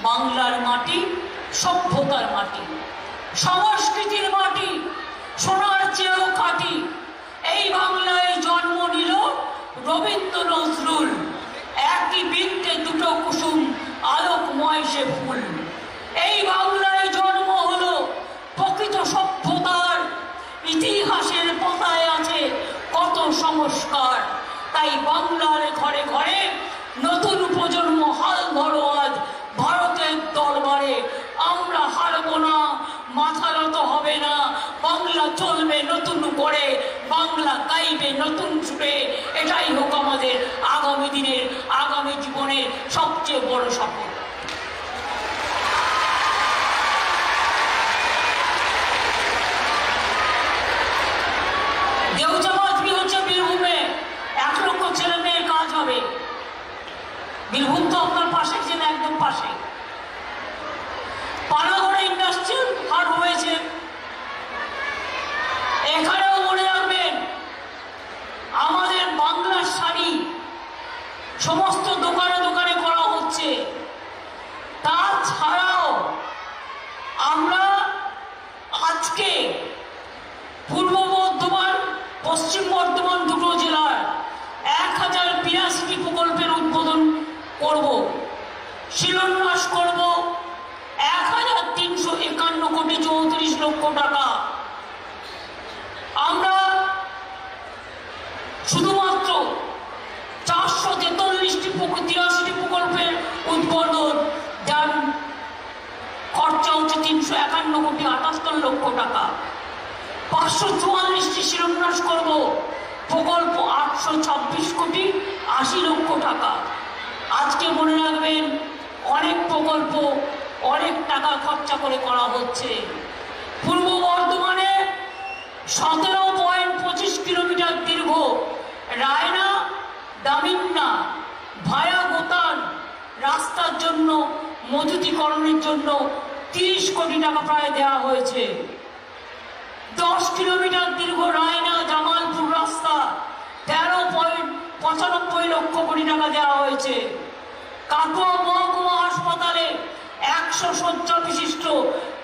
বাংলার মাটি সভ্যতার মাটি, সংস্কৃতির মাটি, সোনার চেয়েও খাঁটি। এই বাংলায় জন্ম নিল রবীন্দ্র নজরুল, একই বৃত্তে দুটো কুসুম আলোকময় সে ফুল। এই বাংলায় জন্ম হলো প্রকৃত সভ্যতার, ইতিহাসের পাতায় আছে কত সংস্কার। তাই বাংলার ঘরে ঘরে নতুন প্রজন্ম হাল ধরো আজ ভারতের দরবারে। আমরা হারবো না, মাথা নত হবে না, বাংলা চলবে নতুন করে, বাংলা গাইবে নতুন সুরে। এটাই হোক আমাদের আগামী দিনের, আগামী জীবনের সবচেয়ে বড় সফল। দেউচামাজবি হচ্ছে বীরভূমে, 1 লক্ষ ছেলে মেয়ের কাজ হবে। বীরভূম তো আপনার পাশে ছিল, একদম পাশে। পানাগড়ে ইন্ডাস্ট্রিয়াল হাট হয়েছে, এখানেও মনে রাখবেন আমাদের বাংলার শাড়ি সমস্ত দোকানে দোকানে করা হচ্ছে। তাছাড়াও আমরা আজকে পূর্ব বর্ধমান, পশ্চিম বর্ধমান দুটো জেলার 1082টি প্রকল্পের উদ্বোধন করব, শিলান্যাস করব। 1351 কোটি 34 লক্ষ টাকা। আমরা শুধুমাত্র 443টি 83টি প্রকল্পের উদ্বোধন, যার খরচা হচ্ছে 351 কোটি 78 লক্ষ টাকা। 544টি শিলান্যাস করব, প্রকল্প 826 কোটি 80 লক্ষ টাকা। আজকে মনে রাখবেন অনেক প্রকল্প অনেক টাকা খরচা করে করা হচ্ছে। পূর্ব বর্ধমানে 17.25 কিলোমিটার দীর্ঘ রায়না দামিন্না ভায়া গোতান রাস্তার জন্য, মজুতিকরণের জন্য 30 কোটি টাকা প্রায় দেওয়া হয়েছে। 10 কিলোমিটার দীর্ঘ রায়না জামালপুর রাস্তা 13.95 লক্ষ কোটি টাকা দেওয়া হয়েছে। কাটোয়া মহকুমা হাসপাতালে 100 শয্যা বিশিষ্ট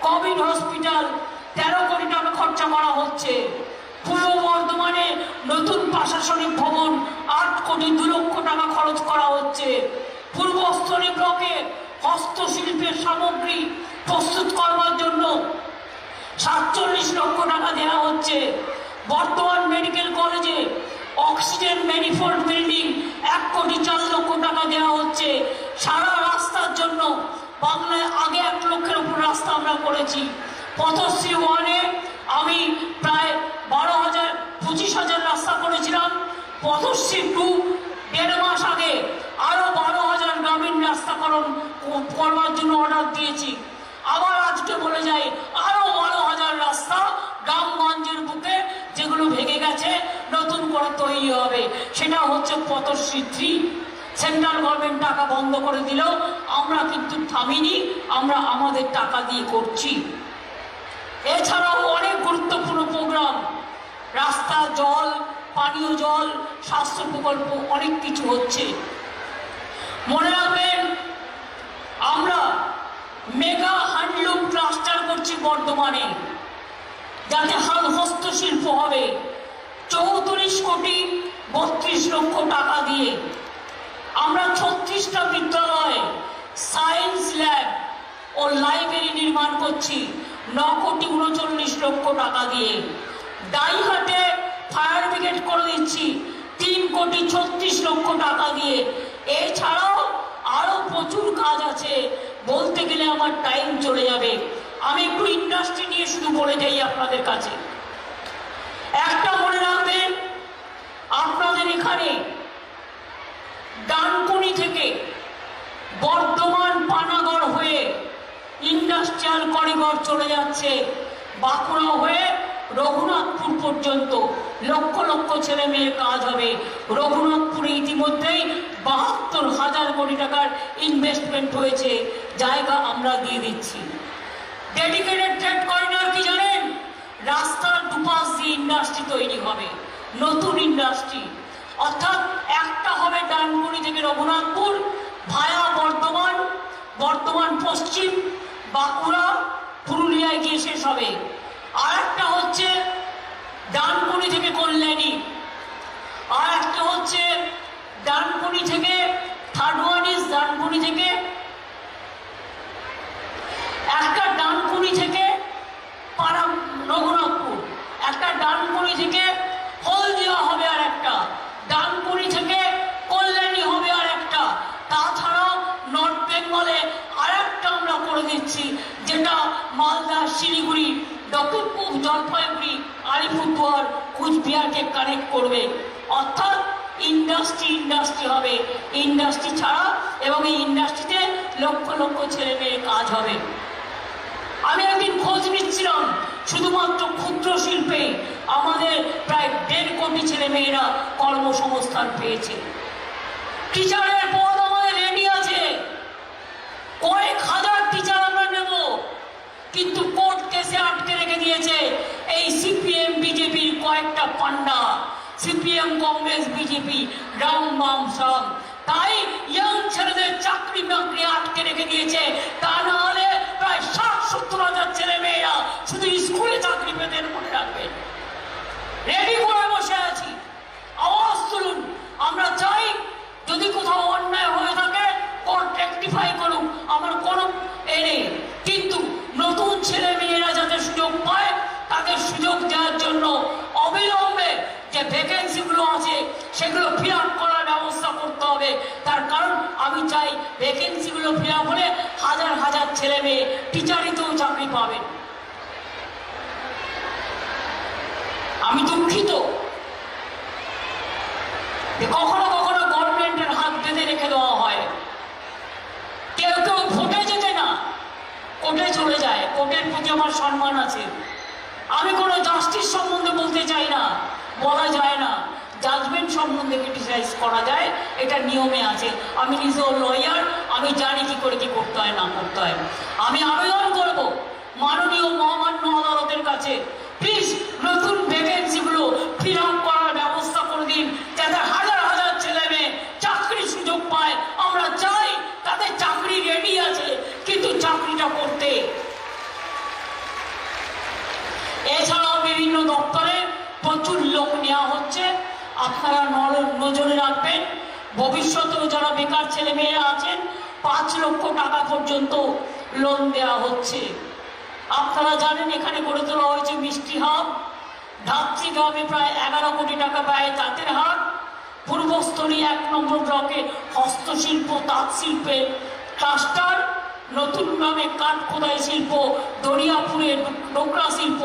কোভিড হসপিটাল 13 কোটি টাকা খরচা করা হচ্ছে। পূর্ব বর্ধমানে নতুন প্রশাসনিক ভবন 8 কোটি 2 লক্ষ টাকা খরচ করা হচ্ছে। পূর্বস্থলী ব্লকে হস্তশিল্পের সামগ্রী প্রস্তুত করবার জন্য 47 লক্ষ টাকা দেওয়া হচ্ছে। বর্ধমান মেডিকেল কলেজে অক্সিজেন ম্যানিফোল্ড বিল্ডিং 1 কোটি 4 লক্ষ টাকা দেওয়া হচ্ছে। সারা রাস্তার জন্য বাংলায় আগে 1 লক্ষের উপর রাস্তা আমরা করেছি। পথশ্রী 1-এ আমি প্রায় 25,000 রাস্তা করেছিলাম। পথশ্রী 2 1.5 মাস আগে আরো 12,000 গ্রামীণ রাস্তাকরণ করবার জন্য অর্ডার দিয়েছি। আবার আজকে বলে যাই আরো 12,000 রাস্তা গ্রামগঞ্জের বুকে যেগুলো ভেঙে গেছে নতুন করে তৈরি হবে। সেটা হচ্ছে পথশ্রী 3। সেন্ট্রাল গভর্নমেন্ট টাকা বন্ধ করে দিলেও আমরা কিন্তু থামিনি, আমরা আমাদের টাকা দিয়ে করছি। এছাড়াও অনেক গুরুত্বপূর্ণ প্রোগ্রাম, রাস্তা, জল, পানীয় জল, স্বাস্থ্য প্রকল্প, অনেক কিছু হচ্ছে। মনে রাখবেন আমরা মেগা হ্যান্ডলুম ক্লাস্টার করছি বর্ধমানে, যাতে হস্তশিল্প হবে। 34 কোটি 32 লক্ষ টাকা দিয়ে আমরা 36টা বিদ্যালয়, সায়েন্স ল্যাব ও লাইব্রেরি নির্মাণ করছি 9 কোটি 39 লক্ষ টাকা দিয়ে। ডাইহাটে ফায়ার ব্রিগেড করে দিচ্ছি 3 কোটি 36 লক্ষ টাকা দিয়ে। এছাড়াও আরো প্রচুর কাজ আছে, বলতে গেলে আমার টাইম চলে যাবে। আমি একটু ইন্ডাস্ট্রি নিয়ে শুধু বলে যাই আপনাদের কাছে। একটা মনে রাখবেন, আপনাদের এখানে ডানকুনি থেকে বর্ধমান পানাগড় হয়ে ইন্ডাস্ট্রিয়াল করিডর চলে যাচ্ছে, বাঁকুড়া হয়ে রঘুনাথপুর পর্যন্ত লক্ষ লক্ষ ছেলে মেয়ের কাজ হবে। রঘুনাথপুরে ইতিমধ্যেই 72,000 কোটি টাকার ইনভেস্টমেন্ট হয়েছে, জায়গা আমরা দিয়ে দিচ্ছি। ডেডিকেটেড ট্রেড করিডর কি জানেন? রাস্তার দুপাশ দিয়ে ইন্ডাস্ট্রি তৈরি হবে, নতুন ইন্ডাস্ট্রি। অর্থাৎ একটা হবে ডানকুনি থেকে রঘুনাথপুর ভায়া বর্ধমান, বর্তমান পশ্চিম, বাঁকুড়া, পুরুলিয়ায় গিয়ে শেষ হবে। আর একটা হচ্ছে ডানকুনি থেকে কল্যাণী, আর একটা হচ্ছে ডানকুনি থেকে থার্ড ওয়ান ইজ ডানকুনি থেকে, একটা ডানকুনি থেকে রঘুনাথপুর, একটা ডানকুনি থেকে হলদিয়া হবে, আর একটা ডানকুনি থেকে কল্যাণী হবে, আর একটা। তাছাড়াও নর্থ বেঙ্গলে আর একটা আমরা করে দিচ্ছি, যেটা মালদা, শিলিগুড়ি, দক্ষিণ পূর্ব জলপাইগুড়ি, আলিপুরদুয়ার, কুচবিহারকে কানেক্ট করবে। অর্থাৎ ইন্ডাস্ট্রি হবে, ইন্ডাস্ট্রি ছাড়া, এবং এই ইন্ডাস্ট্রিতে লক্ষ লক্ষ ছেলে মেয়ের কাজ হবে। আমি একদিন খোঁজ নিচ্ছিলাম, শুধুমাত্র ক্ষুদ্র শিল্পে আমাদের প্রায় 1.5 কোটি ছেলে মেয়েরা কর্মসংস্থান পেয়েছে। টিচারের পদ আমাদের রেডি আছে, কয়েক হাজার টিচার আমরা নেব, কিন্তু কোর্ট কেসে আটকে রেখে দিয়েছে এই সিপিএম বিজেপির কয়েকটা পান্ডা, সিপিএম কংগ্রেস বিজেপি রাম বাম সব। তাই ইয়ং ছেলেদের চাকরি বাকরি আটকে রেখে দিয়েছে। তা না হলে প্রায় 60-70 হাজার ছেলে মেয়েরা শুধু স্কুলে চাকরি পেতেন, মনে রাখবেন। রেডি করে বসে আছি, আওয়াজ তুলুন। আমরা চাই যদি কোথাও অন্যায় হয়ে থাকে কোর্ট রেকটিফাই করুক, আমার কোনো নেই, কিন্তু নতুন ছেলে মেয়েরা যাতে সুযোগ পায় তাদের সুযোগ দেওয়ার জন্য অবিলম্বে যে ভ্যাকেন্সিগুলো আছে সেগুলো ফিল আপ করার ব্যবস্থা করতে হবে। তার কারণ আমি চাই ভ্যাকেন্সিগুলো ফিল আপ হলে হাজার হাজার ছেলে মেয়ে টিচারিতেও চাকরি পাবেন। আমি দুঃখিত যে কখনো কখনো গভর্নমেন্টের হাত বেঁধে রেখে দেওয়া হয়। কেউ কেউ ভোটে যেতে না, কোর্টে চলে যায়। কোর্টের প্রতি আমার সম্মান আছে। আমি কোনো জাস্টিস সম্বন্ধে বলতে চাই না, বলা যায় না। জাজমেন্ট সম্বন্ধে ক্রিটিসাইজ করা যায়, এটা নিয়মে আছে। আমি নিজেও লয়ার, আমি জানি কি করে কি করতে হয় না করতে হয়। আমি আবেদন করব মাননীয় মহামান্য আদালতের কাছে, প্লিজ নতুন ভ্যাকেন্সিগুলো ফিল আপ করার ব্যবস্থা করে দিন, যাতে হাজার হাজার ছেলে মেয়ে চাকরির সুযোগ পায়। আমরা চাই তাদের চাকরি রেডি আছে, কিন্তু চাকরিটা করতে। এছাড়াও বিভিন্ন দপ্তরে প্রচুর লোক নেওয়া হচ্ছে, আপনারা নজরে রাখবেন। ভবিষ্যতেও যারা বেকার ছেলে মেয়েরা আছেন 5 লক্ষ টাকা পর্যন্ত লোন দেওয়া হচ্ছে। আপনারা জানেন এখানে গড়ে তোলা হয়েছে মিষ্টি হাব, ধাত্রী গ্রামে প্রায় 11 কোটি টাকা ব্যয় তাঁতের হাট, পূর্বস্থলী 1 নম্বর ব্লকে হস্তশিল্প তাঁত শিল্পের ক্লাস্টার, নতুন গ্রামে কাঠ খোদাই শিল্প, দরিয়াপুরে ডোকরা শিল্প,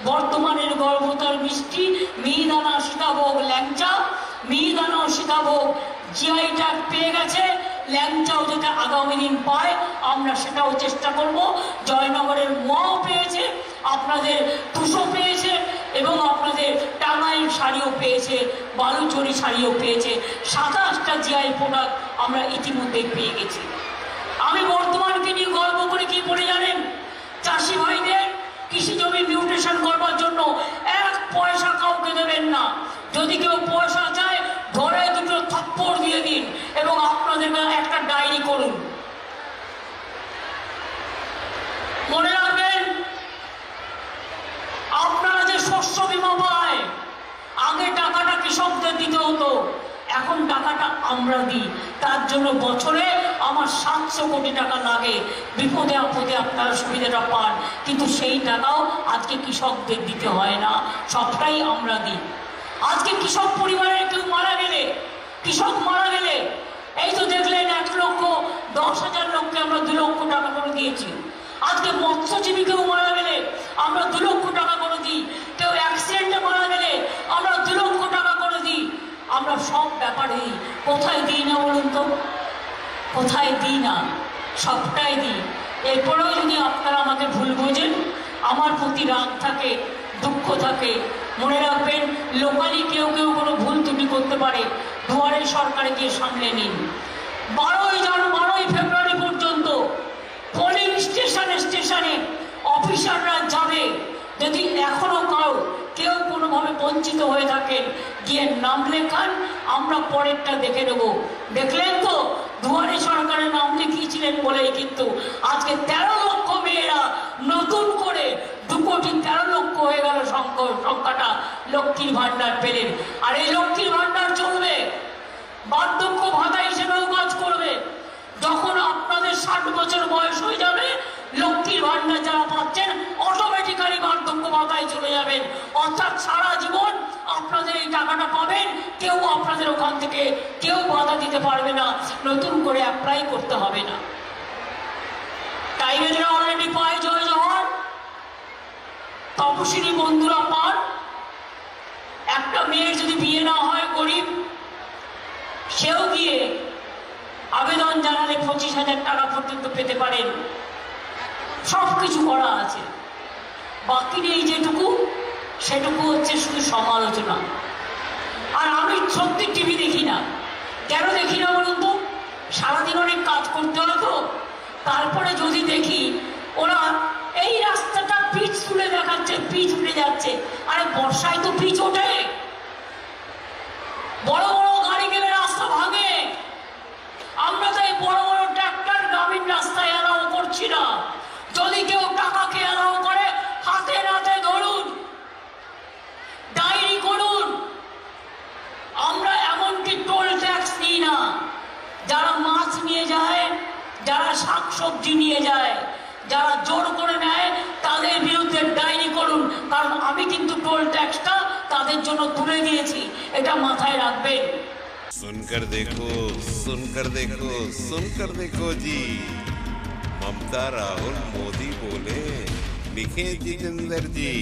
বর্ধমানের গর্ভতার মিষ্টি, মিহিদানা সীতাভোগ ল্যাংচা, মিহিদানা সীতাভোগ জিআই ট্যাগ পেয়ে গেছে। ল্যাংচাও যাতে আগামী দিন পায় আমরা সেটাও চেষ্টা করব। জয়নগরের মোয়াও পেয়েছে, আপনাদের তুষো পেয়েছে, এবং আপনাদের টাঙ্গাইল শাড়িও পেয়েছে, বালুচরি শাড়িও পেয়েছে। 27টা জিআই প্রোডাক্ট আমরা ইতিমধ্যেই পেয়ে গেছি। আমি বর্তমানকে নিয়ে গর্ব করে কি বলে জানেন? চাষি ভাইদের কৃষি জমি মিউটেশন করবার জন্য 1 পয়সা কাউকে দেবেন না। যদি কেউ পয়সা চায় ধরে 2 থাপ্পড় দিয়ে দিন, এবং আপনাদের একটা ডায়েরি করুন। মনে রাখবেন, আপনারা যে শস্য বীমা পায়, আগে টাকাটা কৃষকদের দিতে হতো, এখন টাকাটা আমরা দিই। তার জন্য বছরে আমার 700 কোটি টাকা লাগে। বিপদে আপদে আপনারা সুবিধাটা পান, কিন্তু সেই টাকাও আজকে কৃষকদের দিতে হয় না, সবটাই আমরা দিই। আজকে কৃষক পরিবারের কেউ মারা গেলে, কৃষক মারা গেলে, এই তো দেখলেন 1,10,000 লোককে আমরা 2 লক্ষ টাকা করে দিয়েছি। আজকে মৎস্যজীবী কেউ মারা গেলে আমরা 2 লক্ষ টাকা করে দিই। কেউ অ্যাক্সিডেন্টে মারা গেলে আমরা 2 লক্ষ টাকা করে দিই। আমরা সব ব্যাপারেই কোথায় দিই না বলুন তো? কোথায় দিই না? সবটাই দিই। এরপরেও যদি আপনারা আমাকে ভুল বোঝেন, আমার প্রতি রাগ থাকে, দুঃখ থাকে, মনে রাখবেন লোকালি কেউ কেউ কোনো ভুল ত্রুটি করতে পারে, দুয়ারে সরকারে গিয়ে সামলে নিন। 12ই ফেব্রুয়ারি পর্যন্ত পোলিং স্টেশনে স্টেশনে অফিসাররা যাবে। যদি এখনো কেউ কোনোভাবে বঞ্চিত হয়ে থাকেন, গিয়ে নাম লেখান, আমরা পরেরটা দেখে নেব। দেখলেন তো দুয়ারে সরকারের নাম লিখিয়েছিলেন বলেই কিন্তু আজকে 13 লক্ষ মেয়েরা নতুন করে 2 কোটি 13 লক্ষ হয়ে গেল সংখ্যাটা লক্ষ্মীর ভান্ডার পেলেন। আর এই লক্ষ্মীর ভান্ডার চলবে, বার্ধক্য ভাতা হিসেবেও কাজ করবে। যখন আপনাদের 60 বছর বয়স হয়ে যাবে, লক্ষ্মীর ভান্ডার যারা পাচ্ছেন অটোমেটিক্যালি বার্ধক্য ভাতায় চলে যাবেন। অর্থাৎ সারা জীবন আপনাদের এই টাকাটা পাবেন, কেউ আপনাদের ওখান থেকে কেউ বাধা দিতে পারবে না, নতুন করে অ্যাপ্লাই করতে হবে না। টাইমের অলরেডি পায় জয় জওয়ান, তপশিলি বন্ধুরা পান। একটা মেয়ের যদি বিয়ে না হয় গরিব, সেও গিয়ে আবেদন জানালে 25,000 টাকা পর্যন্ত পেতে পারেন। সব কিছু করা আছে, বাকি নেই যেটুকু, সেটুকু হচ্ছে শুধু সমালোচনা। আর আমি সত্যি টিভি দেখি না। কেন দেখি না বলুন তো? সারাদিন অনেক কাজ করতে হয় তো। তারপরে যদি দেখি ওরা এই রাস্তাটা পিচ তুলে দেখাচ্ছে, পিচ উঠে যাচ্ছে। আরে বর্ষায় তো পিচ ওঠে, বড় বড় গাড়ি গেলে রাস্তা ভাঙে। আমরা তো এই বড় বড় ট্রাক্টর গ্রামীণ রাস্তায় এলাও করছি না। যদি কেউ টাকাকে এলাও করে, হাতে নাতে ধরুন, ডায়েরি করুন। আমরা এমনকি টোল ট্যাক্স নিই না। যারা মাছ নিয়ে যায়, যারা শাকসবজি নিয়ে যায়, যারা জোর করে নেয়, তাদের বিরুদ্ধে ডায়েরি করুন। কারণ আমি কিন্তু টোল ট্যাক্সটা তাদের জন্য তুলে দিয়েছি, এটা মাথায় রাখবেন। सुनकर देखो, सुनकर देखो, सुनकर देखो जी। ममता राहुल मोदी बोले, लिखे जितेंद्र जी।